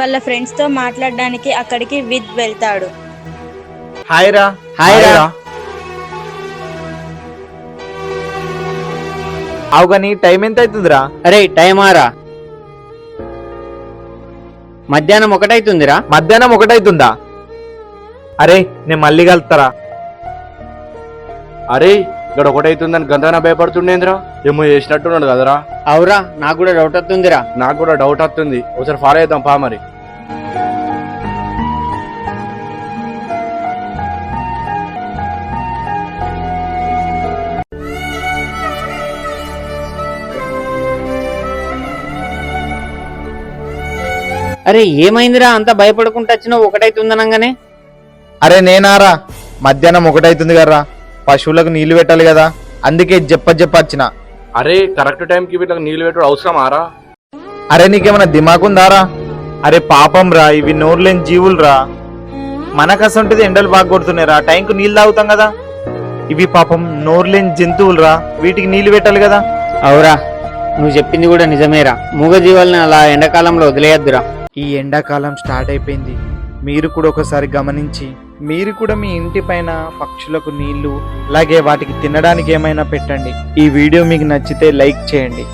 వాళ్ళ ఫ్రెండ్స్ తో మాట్లాడడానికి అక్కడికి విత్ వెళ్తాడు. హాయ్ రా. అవు కానీ టైం ఎంత అవుతుందిరా? అరే టైం ఆరా, మధ్యాహ్నం 1 అవుతుందిరా. మధ్యాహ్నం 1 అవుతుందా? అరే నేను మళ్ళీ కలుతారా. అరే ఇక్కడ 1 అవుతుందని గంతగానే భయపడుతుండేంద్రా, ఏమో చేసినట్టున్నాడు కదరా. అవురా, నాకు కూడా డౌట్ వస్తుందిరా. నాకు కూడా డౌట్ వస్తుంది, ఒకసారి ఫాలో అవుతాం పా మరి. అరే ఏమైందిరా, అంత భయపడుకుంటూ వచ్చినావు 1 అవుతుందనగానే? అరే నేనారా, మధ్యాహ్నం 1 అవుతుంది కదరా, పశువులకు నీళ్లు పెట్టాలి కదా, అందుకే చెప్పొచ్చిన. అరే కరెక్ట్ టైంకి వీళ్ళకి నీళ్ళు పెట్టడం అవసరం ఆరా? అరే నీకేమైనా దిమాకుందారా? అరే పాపం రా, ఇవి నోరులేని జీవులు రా. మనకసంటిది ఎండలు బాగా కొడుతున్నాయిరా, టైంకు నీళ్ళు తాగుతాం కదా. ఇవి పాపం నోరులేని జంతువులు రా, వీటికి నీళ్లు పెట్టాలి కదా. అవురా, నువ్వు చెప్పింది కూడా నిజమేరా. మూగజీవాలని అలా ఎండాకాలంలో వదిలేయద్దురా. ఈ ఎండాకాలం స్టార్ట్ అయిపోయింది, మీరు కూడా ఒకసారి గమనించి మీరు కూడా మీ ఇంటి పైన పక్షులకు నీళ్లు, అలాగే వాటికి తినడానికి ఏమైనా పెట్టండి. ఈ వీడియో మీకు నచ్చితే లైక్ చేయండి.